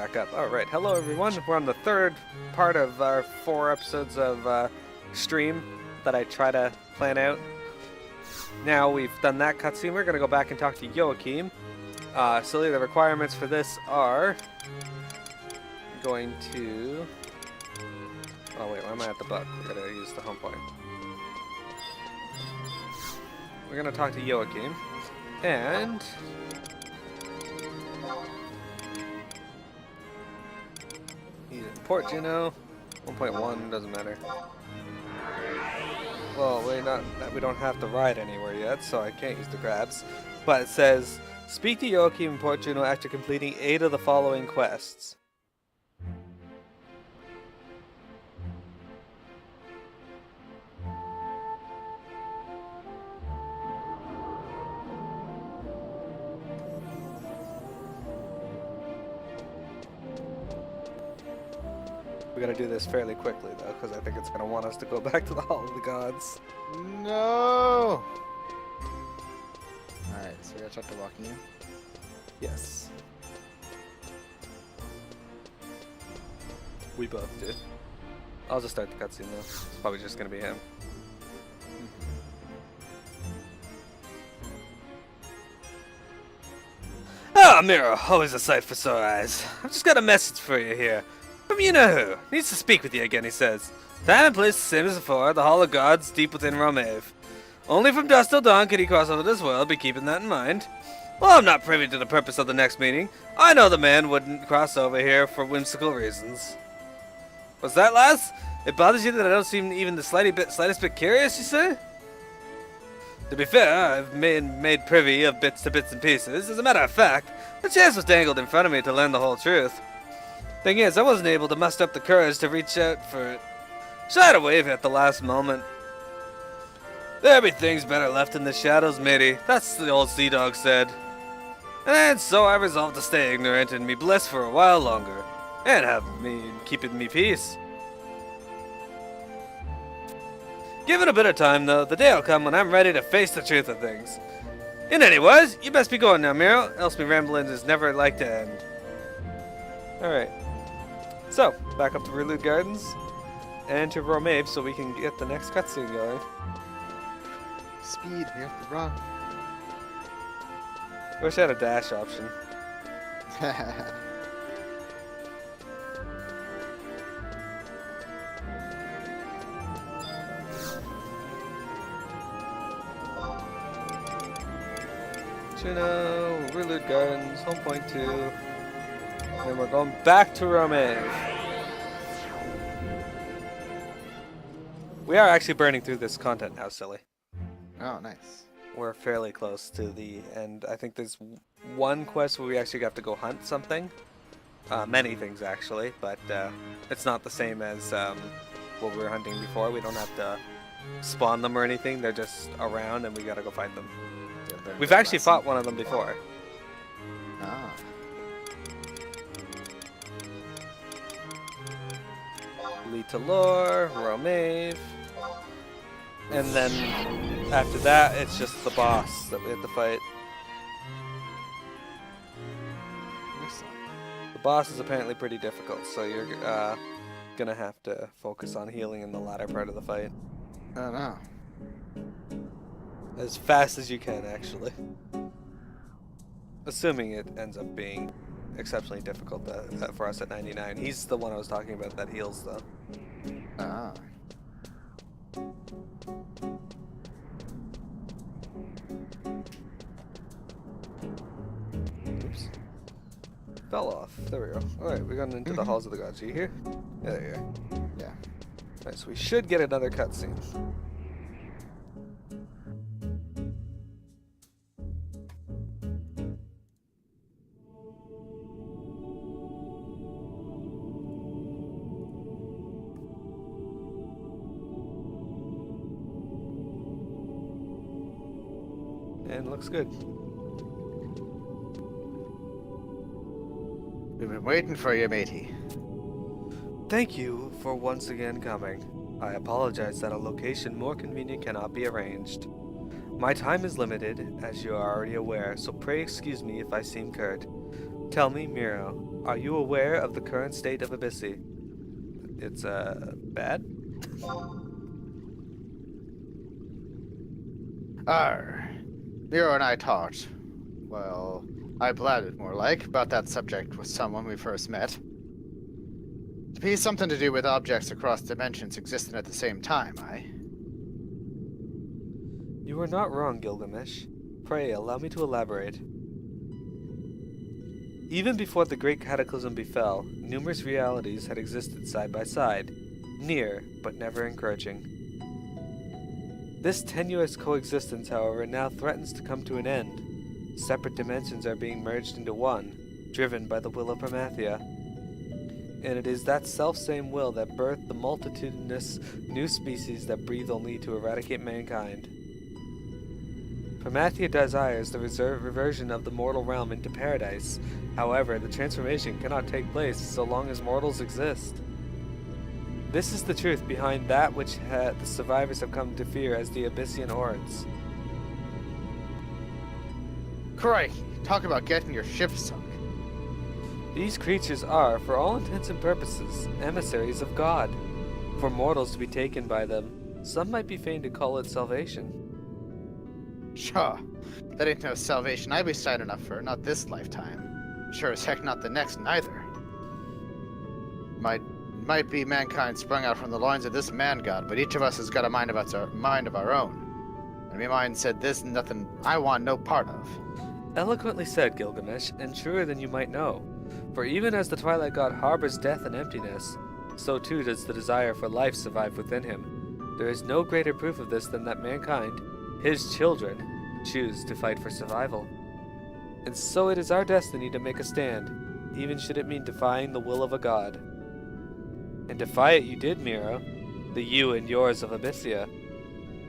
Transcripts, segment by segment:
back up. Alright, hello everyone. We're on the third part of our 4 episodes of stream that I try to plan out. Now we've done that cutscene, we're going to go back and talk to Joachim. Silly, the requirements for this are... going to... Oh wait, why am I at the book? We're going to use the home point. We're going to talk to Joachim. And... he's in Port Juno. 1.1 doesn't matter. Well, we don't have to ride anywhere yet, so I can't use the grabs. But it says, speak to Joachim in Port Juno after completing 8 of the following quests. We gotta do this fairly quickly though, because I think it's gonna want us to go back to the Hall of the Gods. No! Alright, so we gotta start the walking in? Yes. We both did. I'll just start the cutscene though. It's probably just gonna be him. Ah, Miro, always a sight for sore eyes. I've just got a message for you here. From you-know-who. Needs to speak with you again, he says. Time and place the same as before, the Hall of Gods deep within Romave. Only from dusk till dawn can he cross over this world, be keeping that in mind. Well, I'm not privy to the purpose of the next meeting. I know the man wouldn't cross over here for whimsical reasons. What's that, lass? It bothers you that I don't seem even the slightest bit curious, you say? To be fair, I've made privy of bits and pieces. As a matter of fact, the chance was dangled in front of me to learn the whole truth. Thing is, I wasn't able to muster up the courage to reach out for it. Shied away at the last moment. There be things better left in the shadows, matey. That's the old sea dog said. And so I resolved to stay ignorant and be bliss for a while longer. And have me keeping me peace. Give it a bit of time, though. The day'll come when I'm ready to face the truth of things. In any wise, you best be going now, Miro, else me rambling is never like to end. Alright. So, back up to Wrought Gardens and to Romave so we can get the next cutscene going. Speed, we have to run. Wish I had a dash option. Juno, Wrought Gardens, home point 2. And we're going back to Romave. We are actually burning through this content now, silly. Oh, nice. We're fairly close to the end. I think there's one quest where we actually have to go hunt something. Many things, actually, but it's not the same as what we were hunting before. We don't have to spawn them or anything. They're just around, and we gotta go find them. Yeah, We've actually fought one of them before. Ah. Lead to Lore, Romave, and then after that, it's just the boss that we have to fight. The boss is apparently pretty difficult, so you're gonna have to focus on healing in the latter part of the fight. Oh no. As fast as you can, actually. Assuming it ends up being exceptionally difficult for us at 99. He's the one I was talking about that heals, though. Ah. Oops. Fell off. There we go. Alright, we got into the Halls of the Gods. Are you here? Yeah, there you are. Yeah. Alright, so we should get another cutscene. And looks good. We've been waiting for you, matey. Thank you for once again coming. I apologize that a location more convenient cannot be arranged. My time is limited, as you are already aware, so pray excuse me if I seem curt. Tell me, Miro, Are you aware of the current state of Abyssea? It's, bad? Miro and I talked. Well, I blabbed more like about that subject with someone we first met. To be something to do with objects across dimensions existing at the same time, aye? You are not wrong, Gilgamesh. Pray, allow me to elaborate. Even before the Great Cataclysm befell, numerous realities had existed side by side, near, but never encroaching. This tenuous coexistence, however, now threatens to come to an end. Separate dimensions are being merged into one, driven by the will of Pramathia. And it is that self-same will that birthed the multitudinous new species that breathe only to eradicate mankind. Pramathia desires the reversion of the mortal realm into paradise. However, the transformation cannot take place so long as mortals exist. This is the truth behind that which the survivors have come to fear as the Abysseian hordes. Crikey, talk about getting your ship sunk. These creatures are, for all intents and purposes, emissaries of God. For mortals to be taken by them, some might be fain to call it salvation. Sure, that ain't no salvation I'd be signing up for, not this lifetime. Sure as heck not the next neither. Might be mankind sprung out from the loins of this man-god, but each of us has got a mind of our own. And me mind said this nothing I want no part of. Eloquently said, Gilgamesh, and truer than you might know. For even as the Twilight God harbors death and emptiness, so too does the desire for life survive within him. There is no greater proof of this than that mankind, his children, choose to fight for survival. And so it is our destiny to make a stand, even should it mean defying the will of a god. And defy it you did, Miro, the you and yours of Abyssea.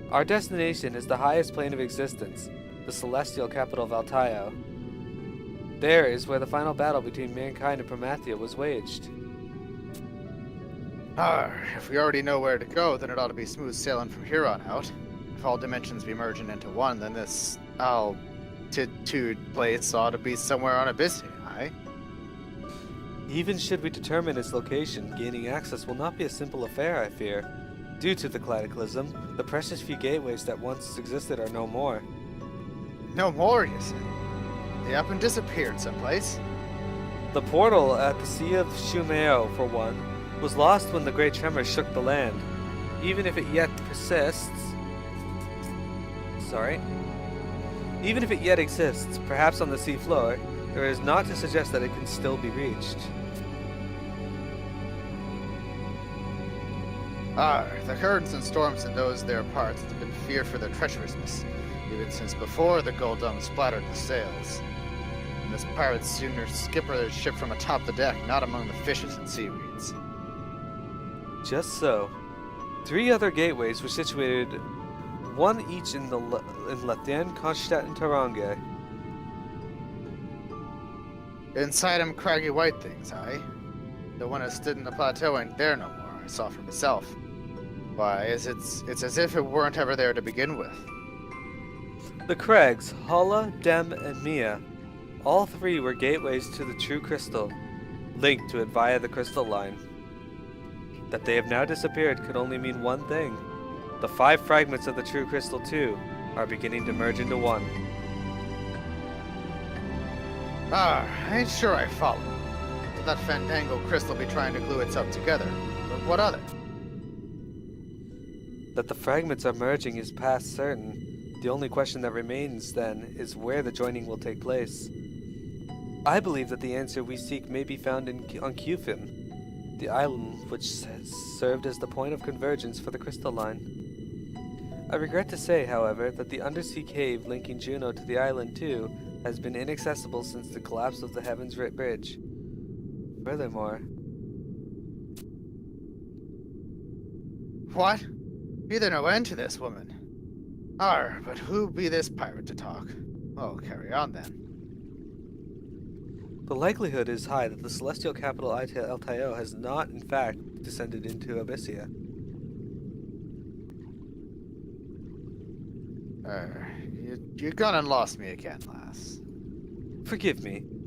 Our destination is the highest plane of existence, the celestial capital of Altaio. There is where the final battle between mankind and Pramathia was waged. If we already know where to go, then it ought to be smooth sailing from here on out. If all dimensions be merging into one, then this altitude place ought to be somewhere on Abyssea, aye? Even should we determine its location, gaining access will not be a simple affair, I fear. Due to the cataclysm, the precious few gateways that once existed are no more. No more, you said? They up and disappeared someplace? The portal at the Sea of Shumeo, for one, was lost when the Great Tremor shook the land. Even if it yet persists... Even if it yet exists, perhaps on the sea floor, there is naught to suggest that it can still be reached. The currents and storms in those there parts have been feared for their treacherousness, even since before the gold dome splattered the sails. And this pirate sooner skipper their ship from atop the deck, not among the fishes and seaweeds. Just so. 3 other gateways were situated, one each in Lathan, Kronstadt, and Tarange. Inside them craggy white things, aye? The one that stood in the plateau ain't there no more, I saw for myself. Why, it's as if it weren't ever there to begin with. The crags, Hala, Dem, and Mia, all 3 were gateways to the true crystal, linked to it via the crystal line. That they have now disappeared could only mean one thing. The 5 fragments of the true crystal, too, are beginning to merge into one. I ain't sure I follow. Could that fandango crystal be trying to glue itself together? But what other? That the fragments are merging is past certain. The only question that remains, then, is where the joining will take place. I believe that the answer we seek may be found on Cufin, the island which has served as the point of convergence for the crystal line. I regret to say, however, that the undersea cave linking Juno to the island, too, has been inaccessible since the collapse of the Heaven's Writ Bridge. Furthermore... What? Be there no end to this woman? But who be this pirate to talk? Oh, carry on then. The likelihood is high that the celestial capital Altaio has not, in fact, descended into Abyssea. You gone and lost me again, lass. Forgive me.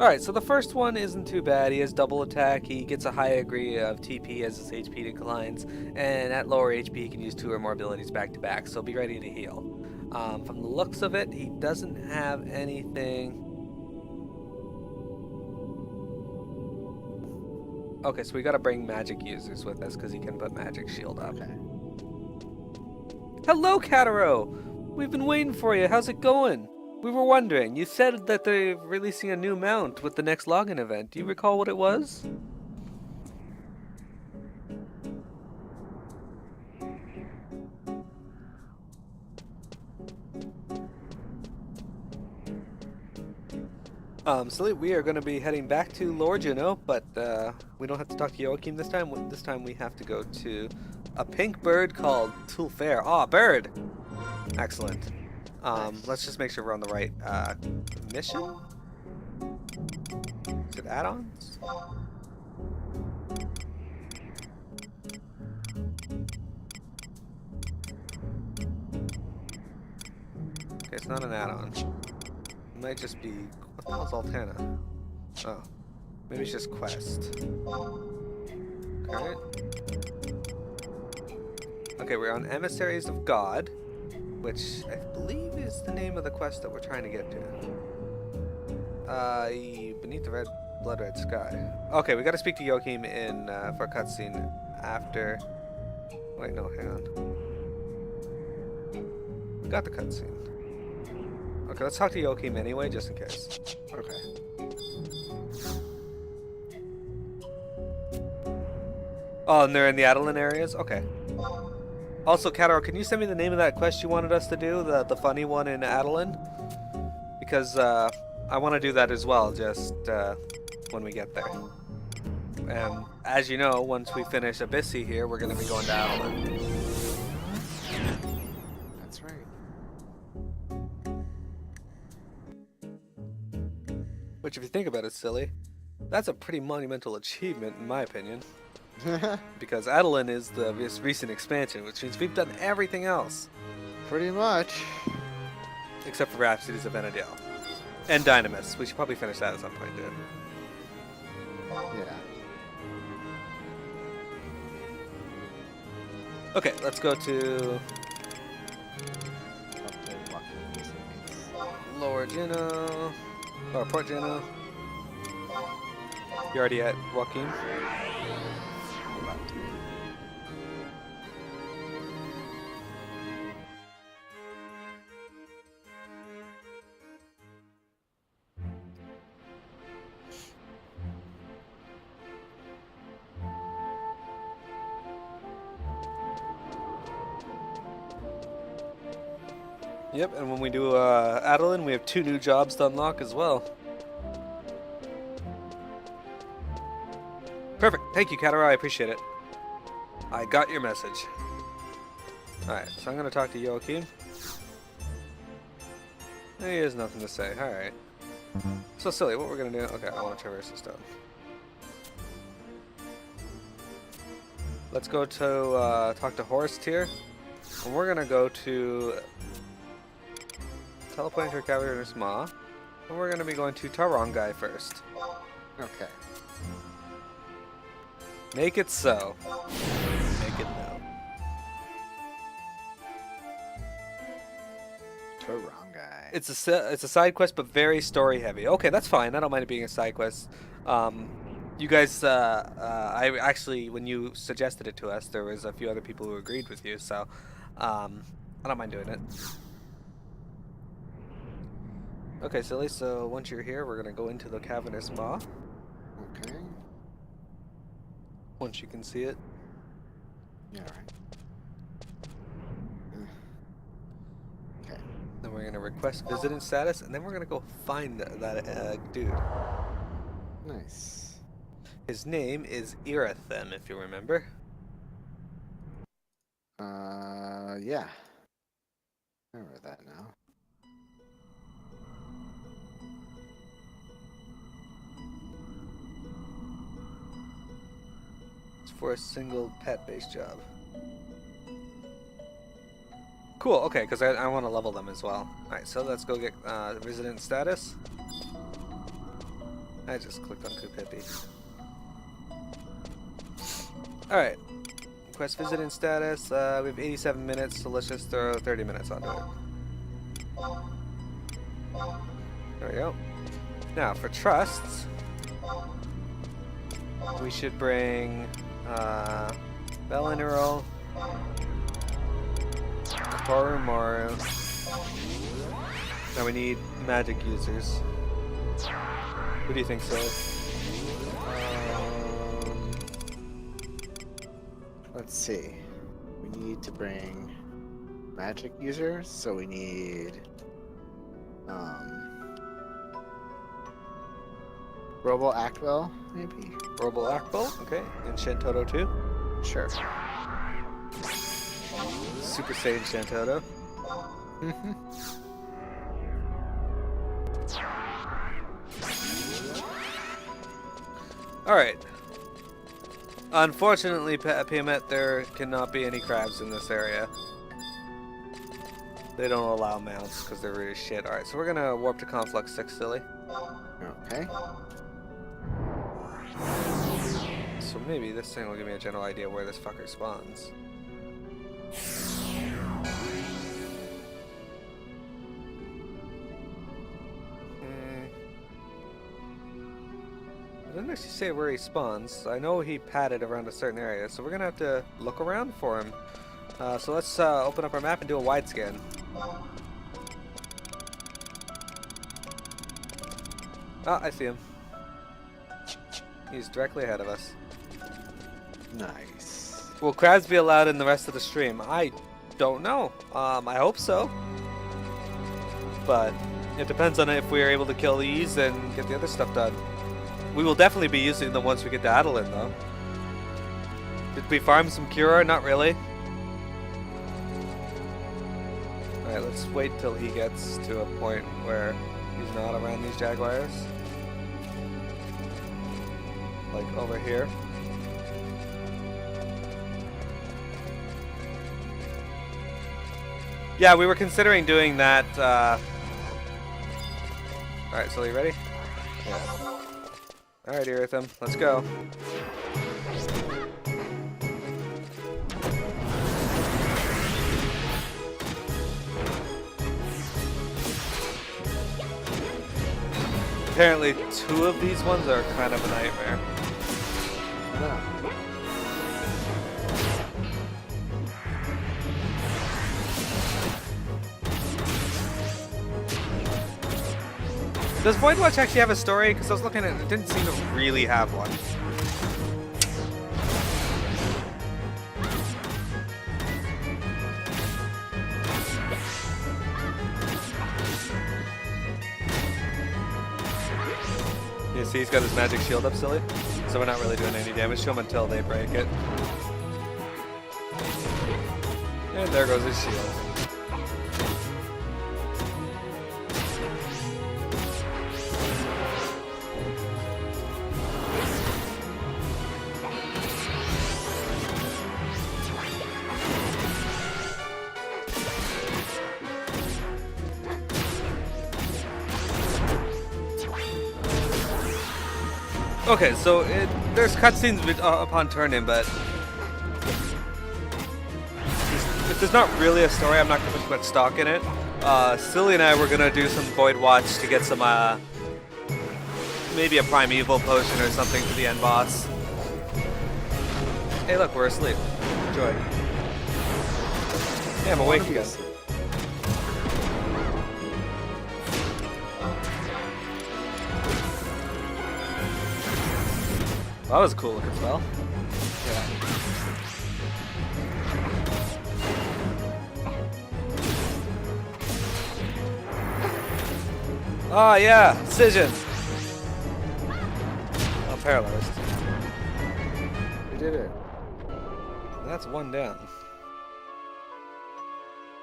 Alright, so the first one isn't too bad. He has double attack, he gets a high degree of TP as his HP declines, and at lower HP he can use 2 or more abilities back to back, so be ready to heal. From the looks of it, he doesn't have anything... Okay, so we gotta bring magic users with us because he can put magic shield up. Okay. Hello, Kataro! We've been waiting for you. How's it going? We were wondering. You said that they're releasing a new mount with the next login event. Do you recall what it was? So we are going to be heading back to Lord Juno, but we don't have to talk to Joachim this time. This time we have to go to a pink bird called Tulfair. Ah, bird! Excellent. Let's just make sure we're on the right mission. Is it add-ons? Okay, it's not an add-on. It might just be... What the hell's Altana? Oh. Maybe it's just quest. Okay. Okay, we're on Emissaries of God, which I believe is the name of the quest that we're trying to get to. Beneath the blood red sky. Okay, we gotta speak to Joachim in for a cutscene after... Wait, no, hang on. We got the cutscene. Okay, let's talk to Joachim anyway, just in case. Okay. Oh, and they're in the Adeline areas? Okay. Also, Kataro, can you send me the name of that quest you wanted us to do? The funny one in Adeline? Because, I want to do that as well, just, when we get there. And, as you know, once we finish Abyssea here, we're going to be going to Adeline. That's right. Which, if you think about it, silly, that's a pretty monumental achievement, in my opinion. Because Adeline is the recent expansion, which means we've done everything else. Pretty much. Except for Rhapsodies of Enadale. And Dynamis. We should probably finish that at some point, dude. Yeah. Okay, let's go to... Lower Juno. Or Port Juno. You already at Joaquin? Yep, and when we do Adeline, we have 2 new jobs to unlock as well. Perfect. Thank you, Katara. I appreciate it. I got your message. Alright, so I'm going to talk to Joachim. He has nothing to say. Alright. So, silly, what we're going to do... Okay, I want to traverse this stone. Let's go to talk to Horst here. And we're going to go to... Teleporting to a cavernous maw. And we're going to be going to Tarongai first. Okay. Make it so. Make it no. Tarongai. It's a side quest, but very story heavy. Okay, that's fine. I don't mind it being a side quest. You guys, I actually, when you suggested it to us, there was a few other people who agreed with you, so I don't mind doing it. Okay, silly. So once you're here, we're gonna go into the cavernous maw. Okay. Once you can see it. Yeah, right. Okay. Then we're gonna request visiting status, and then we're gonna go find that dude. Nice. His name is Irathem, if you remember. Yeah. I remember that now. It's for a single pet-based job. Cool, okay, because I want to level them as well. Alright, so let's go get resident status. I just clicked on Kupipi. Alright. Quest visiting status. We have 87 minutes, so let's just throw 30 minutes onto it. There we go. Now, for trusts, we should bring Belineral, Koromaru. Now we need magic users. Who do you think so? Let's see. We need to bring magic users, so we need Robo Actwell, maybe? Robo Akbel, okay. And Shantoto too? Sure. Super Saiyan Shantoto. Alright. Unfortunately, Piamet, there cannot be any crabs in this area. They don't allow mounts because they're really shit. Alright, so we're gonna warp to Conflux 6, silly. Okay. So maybe this thing will give me a general idea where this fucker spawns. It doesn't actually say where he spawns. I know he padded around a certain area, so we're gonna have to look around for him. So let's open up our map and do a wide scan. Oh, I see him. He's directly ahead of us. Nice. Will crabs be allowed in the rest of the stream? I don't know. I hope so. But it depends on if we are able to kill these and get the other stuff done. We will definitely be using them once we get to Adeline, though. Did we farm some Cura? Not really. Alright, let's wait till he gets to a point where he's not around these jaguars. Like over here. Yeah, we were considering doing that. Alright, so are you ready? Yeah. Alright, Iritham, let's go. Apparently, 2 of these ones are kind of a nightmare. Does Void Watch actually have a story? Because I was looking at it, it didn't seem to really have one. You see, he's got his magic shield up, silly. So we're not really doing any damage to him until they break it. And there goes his shield. Okay, so there's cutscenes upon turn-in, but if there's not really a story, I'm not going to put stock in it. Silly and I were going to do some Void Watch to get some, maybe a Primeval potion or something for the end boss. Hey look, we're asleep. Enjoy. Yeah, I'm awake again. Well, that was a cool looking spell. Yeah. Oh yeah, Cision. Oh, paralyzed. We did it. That's 1 down.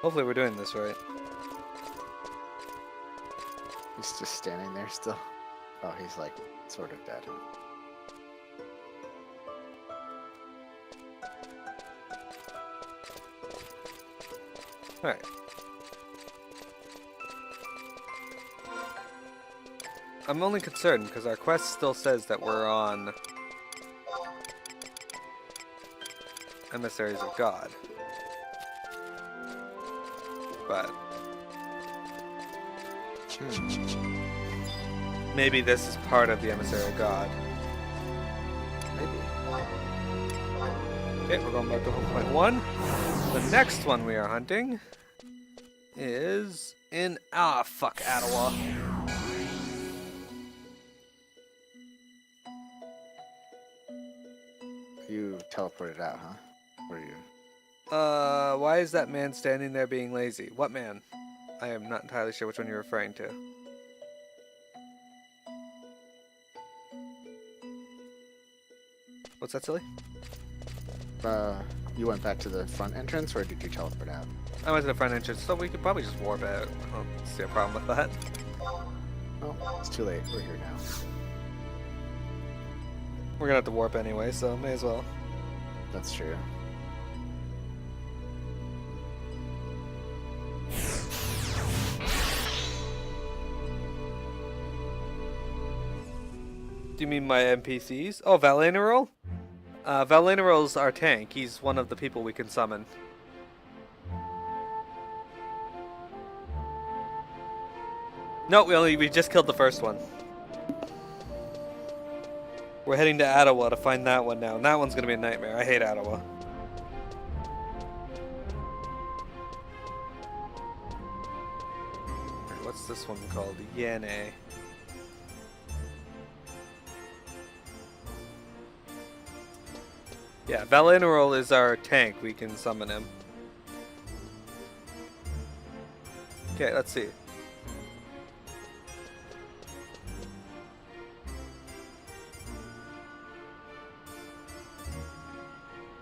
Hopefully we're doing this right. He's just standing there still. Oh, he's like sort of dead. Alright. I'm only concerned because our quest still says that we're on Emissaries of God. But maybe this is part of the Emissary of God. Maybe. Okay, we're going back to home point 1. The next one we are hunting is in Ottawa. You teleported out, huh? Where are you? Why is that man standing there being lazy? What man? I am not entirely sure which one you're referring to. What's that, silly? You went back to the front entrance, or did you teleport out? I went to the front entrance, so we could probably just warp out. I don't see a problem with that. Oh, it's too late. We're here now. We're gonna have to warp anyway, so may as well. That's true. Do you mean my NPCs? Oh, Valinarol? Valinarol's our tank. He's one of the people we can summon. No, we just killed the first one. We're heading to Ottawa to find that one now, and that one's gonna be a nightmare. I hate Ottawa. What's this one called? Yane. Yeah, Valinarol is our tank. We can summon him. Okay, let's see.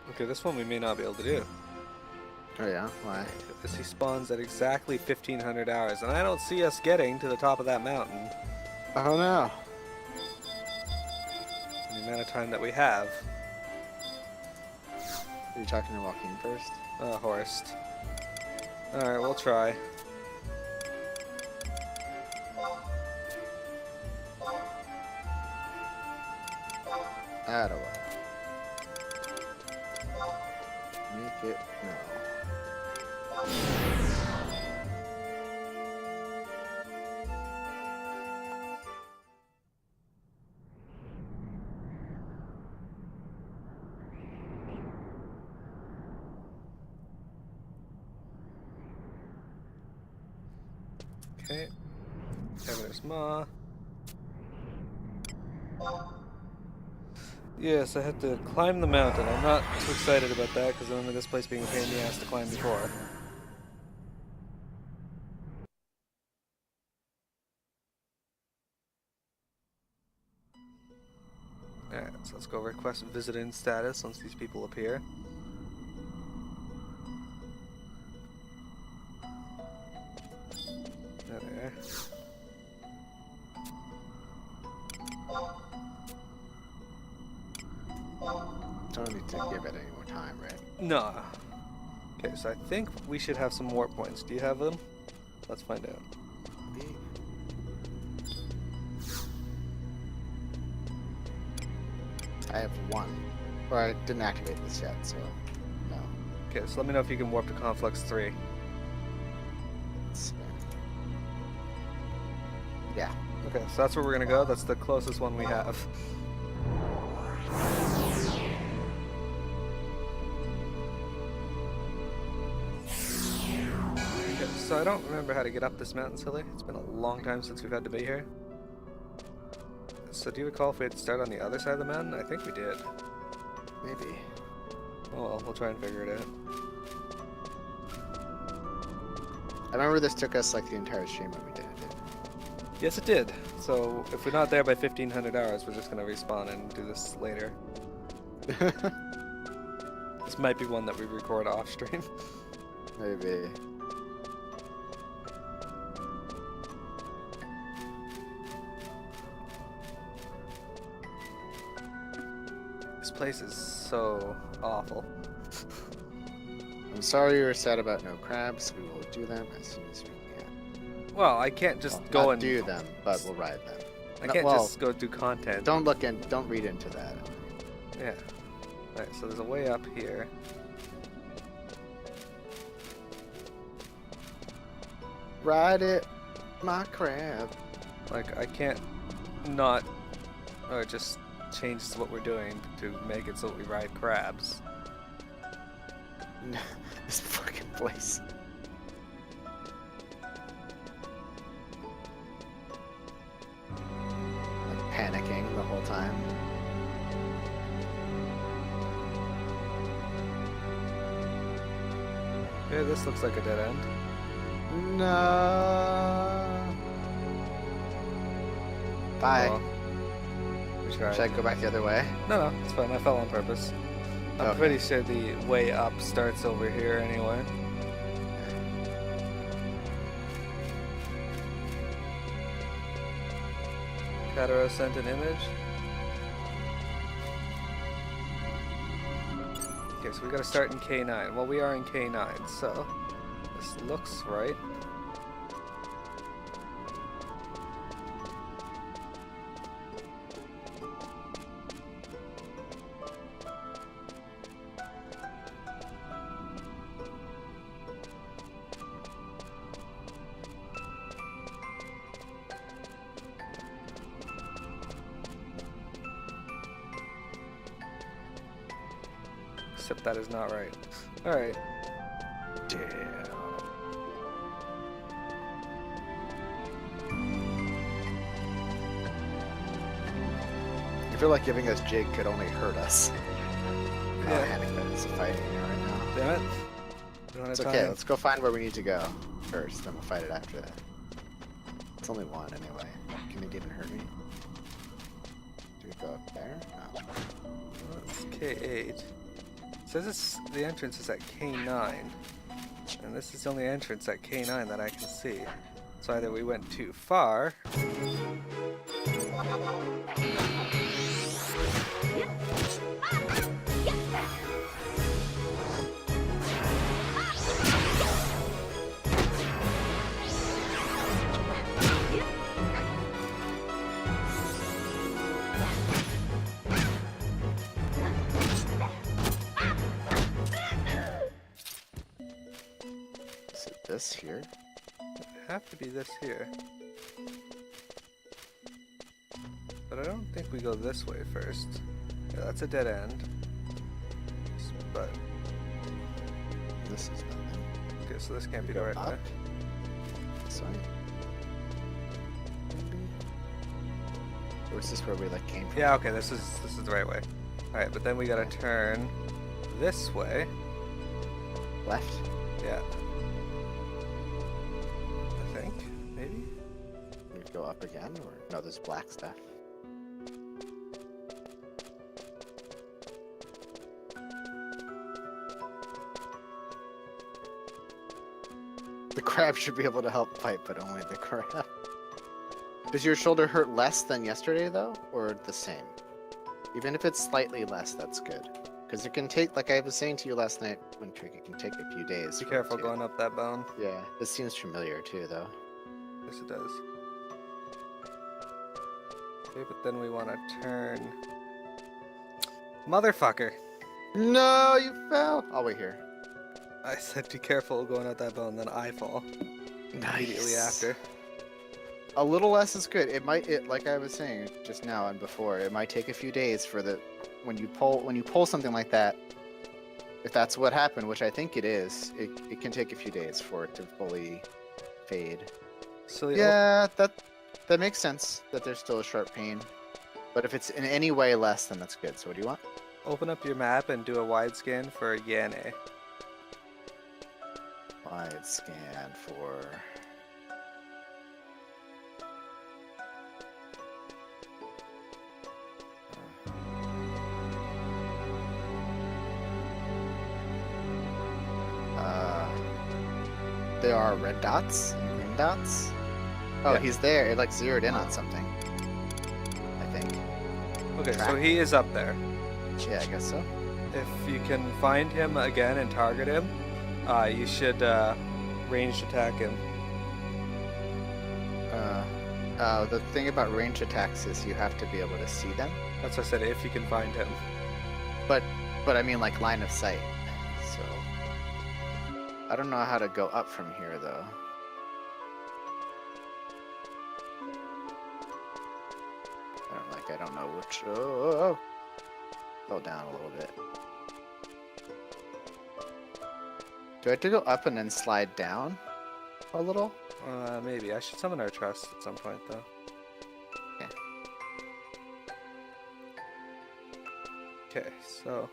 Okay, this one we may not be able to do. Oh yeah? Why? Because he spawns at exactly 1500 hours, and I don't see us getting to the top of that mountain. Oh no. The amount of time that we have. Are you talking to Joaquin first? Horst. Alright, we'll try. Ottawa. Make it no. Okay. There's Ma. Yes, I had to climb the mountain. I'm not too excited about that because I remember this place being a pain in the ass to climb before. Alright, so let's go request visiting status once these people appear. There. Don't need to give it any more time, right? No. Okay, so I think we should have some warp points. Do you have them? Let's find out. I have one. Or I didn't activate this yet, so no. Okay, so let me know if you can warp to Conflux 3. Yeah. Okay, so that's where we're gonna go. That's the closest one we have. Okay, so I don't remember how to get up this mountain, silly. It's been a long time since we've had to be here. So do you recall if we had to start on the other side of the mountain? I think we did. Maybe. Oh well, we'll try and figure it out. I remember this took us like the entire stream when we did it. Yes, it did. So if we're not there by 1500 hours, we're just gonna respawn and do this later. This might be one that we record off stream. Maybe. This place is so awful. I'm sorry you were sad about no crabs. We will do them as soon as we can. Well, I can't just go not and do them, but we'll ride them. I No, can't well, just go do content. Don't read into that. Yeah. Alright, so there's a way up here. Ride it, my crab. Like, I can't not, or just change what we're doing to make it so we ride crabs. This fucking place. Like panicking the whole time. Yeah, this looks like a dead end. No. Bye. Well, we tried. Should I go back the other way? No, it's fine. I fell on purpose. I'm Okay. pretty sure the way up starts over here anyway. Kataro sent an image. Okay, so we gotta start in K9. Well, we are in K9, so this looks right. Except that is not right. Alright. Damn. I feel like giving us Jig could only hurt us. Yeah. Oh, Hannibal is fighting here right now. Damn it. We don't have It's time. okay, let's go find where we need to go first, then we'll fight it after that. It's only one anyway. Can it even hurt me? Do we go up there? No. Well, it's K8. It says it's, the entrance is at K9. And this is the only entrance at K9 that I can see. So either we went too far. Is it this here? It'd have to be this here. But I don't think we go this way first. Yeah, that's a dead end. But This is nothing. okay, so this can't be Go the right way. up. This way? Maybe? Or is this where we like came from? Yeah, okay, this is the right way. Alright, but then we gotta turn this way. Left? Yeah. I think, maybe? We go up again? Or no, there's black stuff. The crab should be able to help fight, but only the crab. Does your shoulder hurt less than yesterday, though? Or the same? Even if it's slightly less, that's good. Because it can take, like I was saying to you last night, when Trick, it can take a few days. Be for it careful to- going up that bone. Yeah, this seems familiar too, though. Yes, it does. Okay, but then we want to turn. Motherfucker! No, you fell! I'll wait here. I said be careful going up that bone, then I fall immediately after. A little less is good. Like I was saying just now and before, it might take a few days for when you pull something like that. If that's what happened, which I think it is, it can take a few days for it to fully fade. So Yeah, that makes sense. That there's still a sharp pain, but if it's in any way less, then that's good. So what do you want? open up your map and do a wide scan for Yane. Wide scan for. There are red dots and green dots. Oh, Yeah. he's there. It like zeroed in on something. I think. Okay, so Track. he is up there. Yeah, I guess so. If you can find him again and target him, you should ranged attack him. The thing about range attacks is you have to be able to see them. That's what I said, if you can find him. But I mean like line of sight. So I don't know how to go up from here though. I don't know which. Oh, fell down a little bit. Do I have to go up and then slide down a little? Maybe. I should summon our trust at some point, though. Okay. Okay, so...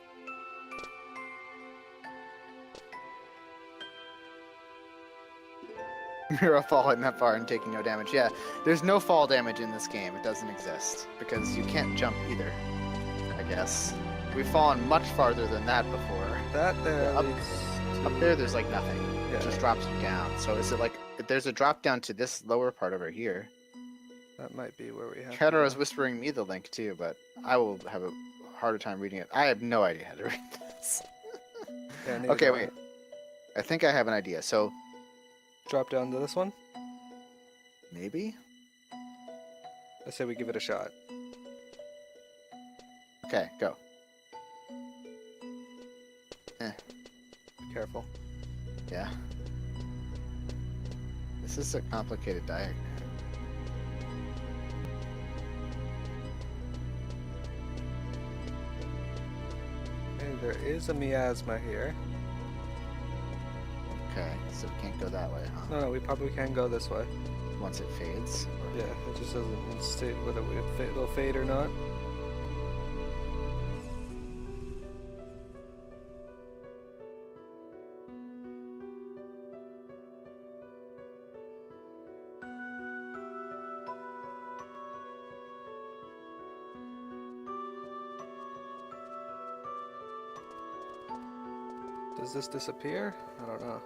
Miro falling that far and taking no damage. Yeah, there's no fall damage in this game. It doesn't exist. Because you can't jump either, I guess. We've fallen much farther than that before. That there up, leads to... up there, there's like nothing. Yeah. It just drops you down. So is it like... There's a drop down to this lower part over here. That might be where we have Kato is whispering me the link too, but I will have a harder time reading it. I have no idea how to read this. Yeah, Okay, wait. I think I have an idea. So drop down to this one? maybe? I say we give it a shot. Okay, go. Be careful. Yeah. This is a complicated diagram. Okay, there is a miasma here. Okay, so we can't go that way, huh? No, we probably can go this way. Once it fades? Yeah, it just doesn't state whether it'll fade or not. Does this disappear? I don't know.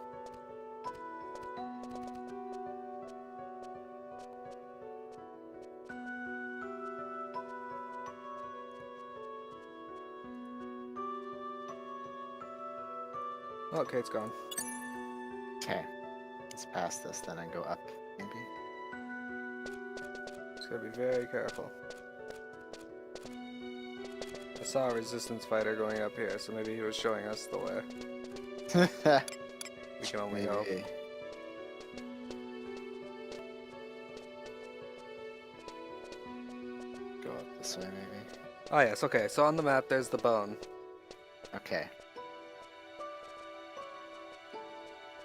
Okay, it's gone. Okay. Let's pass this then and go up, maybe. Just gotta be very careful. I saw a resistance fighter going up here, so maybe he was showing us the way. We can only hope. Maybe. Go up this way, maybe. Oh yes, okay, so on the map there's the bone. Okay.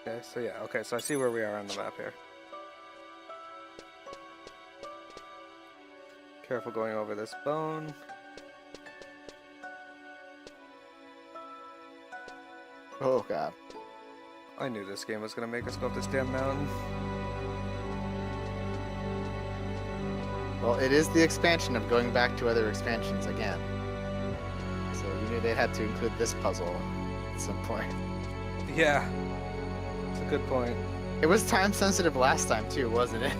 Okay, so yeah, okay, so I see where we are on the map here. Careful going over this bone. Oh god. I knew this game was gonna make us go up this damn mountain. Well, it is the expansion of going back to other expansions again. So you knew they had to include this puzzle at some point. Yeah, it's a good point. It was time sensitive last time too, wasn't it?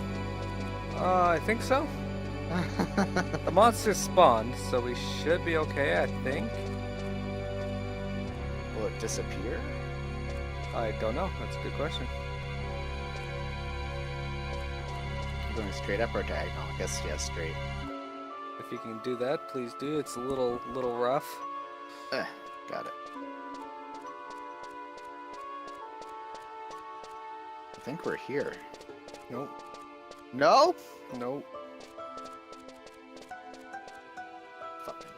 I think so. The monsters spawned, so we should be okay, I think. Will it disappear? I don't know, that's a good question. Going straight up or diagonal? I guess yeah, straight. If you can do that, please do. It's a little rough. Got it. I think we're here. Nope. No? Nope. Fucking.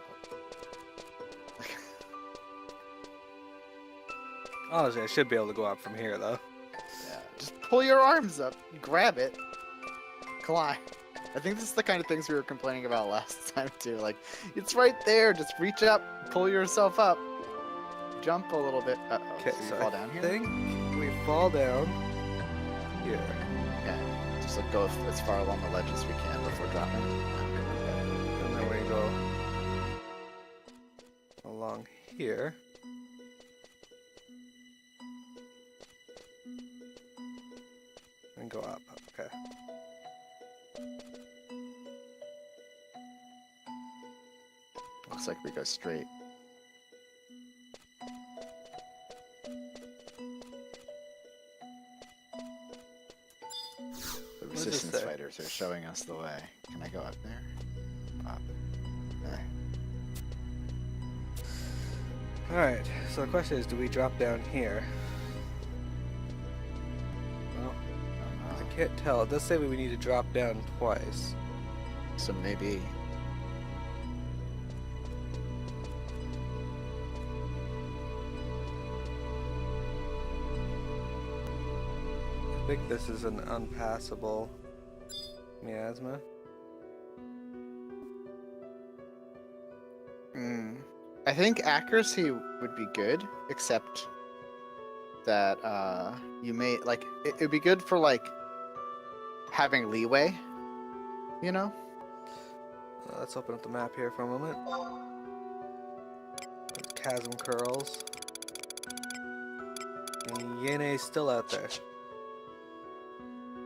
Honestly, I should be able to go up from here, though. Yeah. Just pull your arms up, grab it, climb. I think this is the kind of things we were complaining about last time too. Like, it's right there. Just reach up, pull yourself up, jump a little bit. Uh-oh. Okay, So so you fall I down here. think we fall down here. Yeah. Just like go as far along the ledge as we can before dropping. And then we go along here. And go up. Okay. Looks like we go straight. The does this resistance say? fighters are showing us the way. Can I go up there? Up. Okay. Alright, so the question is, do we drop down here? Well, I can't tell. It does say we need to drop down twice. So maybe. I think this is an unpassable miasma. I think accuracy would be good, except that you may like it'd be good for like having leeway, you know. Let's open up the map here for a moment. There's chasm curls. And Yene's still out there.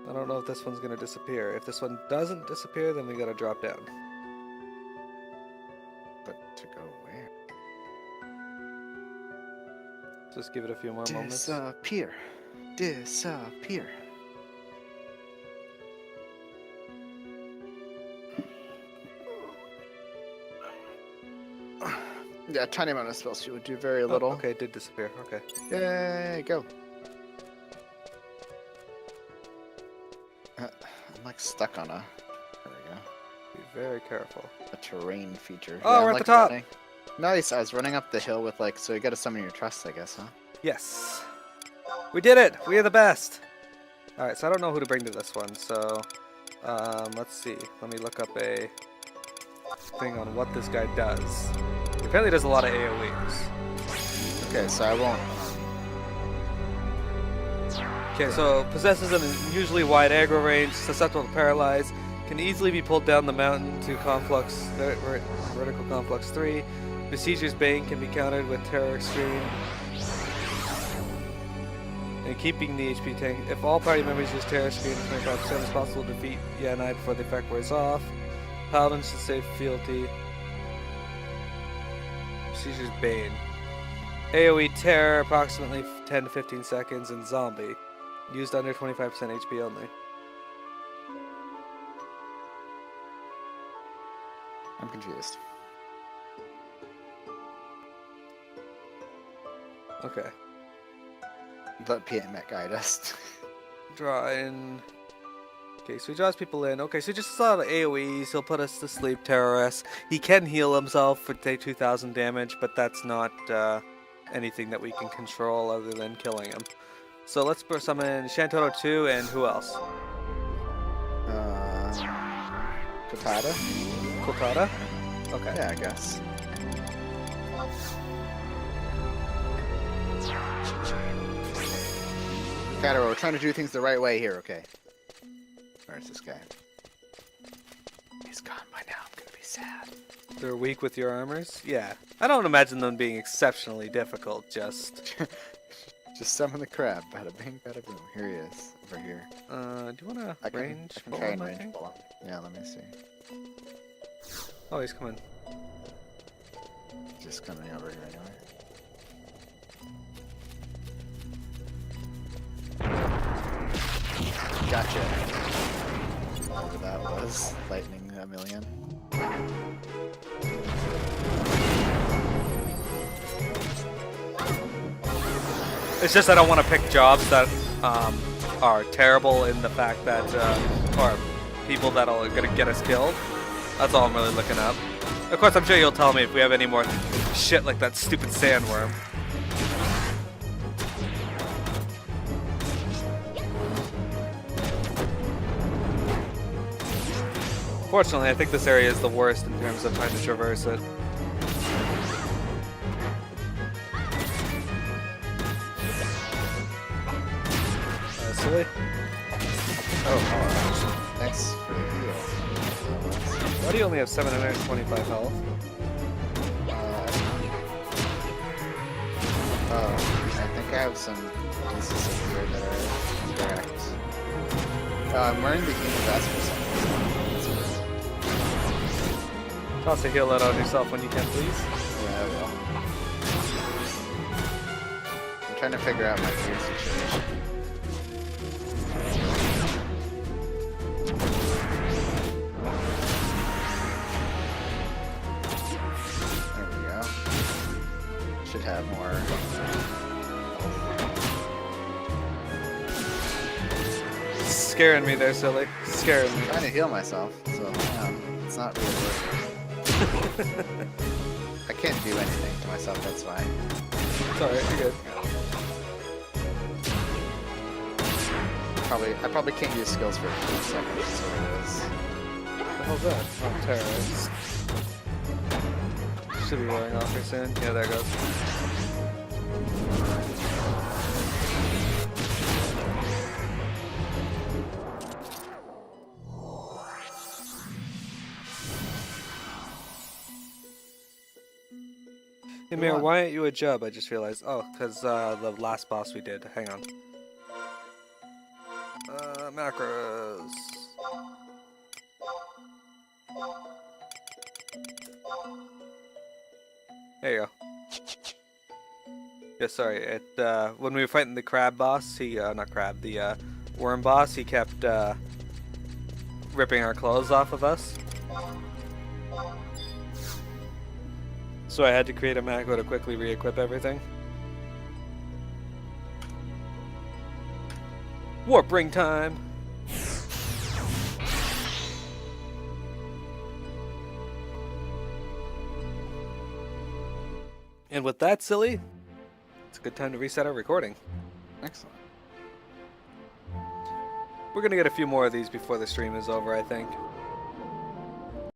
I don't know if this one's gonna disappear. If this one doesn't disappear, then we gotta drop down. But to go where? Just give it a few more moments. Disappear. Disappear. Yeah, tiny amount of spells. She would do very little. Oh, okay, it did disappear. Okay. Yay, go. I'm like stuck on a. There we go. Be very careful. A terrain feature. Oh, I'm, we're at like, the top. running. Nice. I was running up the hill with like. So you got to summon your trust, I guess, huh? Yes. We did it! We are the best! Alright, so I don't know who to bring to this one, so... let's see. Let me look up a thing on what this guy does. He apparently does a lot of AoEs. Okay, so I won't. Okay, so possesses an unusually wide aggro range, susceptible to paralyze, can easily be pulled down the mountain to conflux, vertical conflux 3. Besieger's Bane can be countered with Terror Extreme. And keeping the HP tank. If all party members use Terror Screen, 25% is possible to defeat Yanai before the effect wears off. Paladin should save fealty. Seizure's Bane. AoE Terror, approximately 10 to 15 seconds, and Zombie. Used under 25% HP only. I'm confused. Okay. Let PMEC guide us. Draw in. Okay, so he draws people in. Okay, so he just saw the AoEs. He'll put us to sleep, terror us. He can heal himself for take 2,000 damage, but that's not anything that we can control other than killing him. So let's summon Shantotto 2 and who else? Kotada? Kotada? Okay. Yeah, I guess. Kotada, we're trying to do things the right way here, okay? Where's this guy? He's gone by now. I'm gonna be sad. They're weak with your armors? Yeah. I don't imagine them being exceptionally difficult, just... Just summon the crab. Bada bing, bada boom. Here he is. Over here. Do you want to range I can pull try him, and I range think? pull him. Yeah, let me see. Oh, he's coming. Just coming over here anyway. Gotcha. Whatever that was. Lightning a million. It's just I don't want to pick jobs that are terrible in the fact that, or people that are going to get us killed. That's all I'm really looking up. Of course, I'm sure you'll tell me if we have any more shit like that stupid sandworm. Fortunately, I think this area is the worst in terms of trying to traverse it. Silly. Oh, thanks for the heal. Why do you only have 725 health? I think I have some pieces of gear that are correct. I'm wearing the human vest for some reason. Toss a heal out on yourself when you can, please. Yeah, I will. I'm trying to figure out my gear situation. scaring me there, silly. Scaring me. I'm trying to heal myself, so it's not really working. I can't do anything to myself, that's fine. It's alright, you're good. I probably can't use skills for a few seconds, is what it is. What the hell's that? Oh, terrorists. Should be wearing off here soon. Yeah, there it goes. Hey, Mira, why aren't you a Jub? I just realized. Oh, because the last boss we did. Hang on. Macros. There you go. Yeah, sorry. When we were fighting the crab boss, not crab, the worm boss, he kept ripping our clothes off of us. So I had to create a macro to quickly re-equip everything. Warp ring time! And with that, silly, it's a good time to reset our recording. Excellent. We're gonna get a few more of these before the stream is over, I think.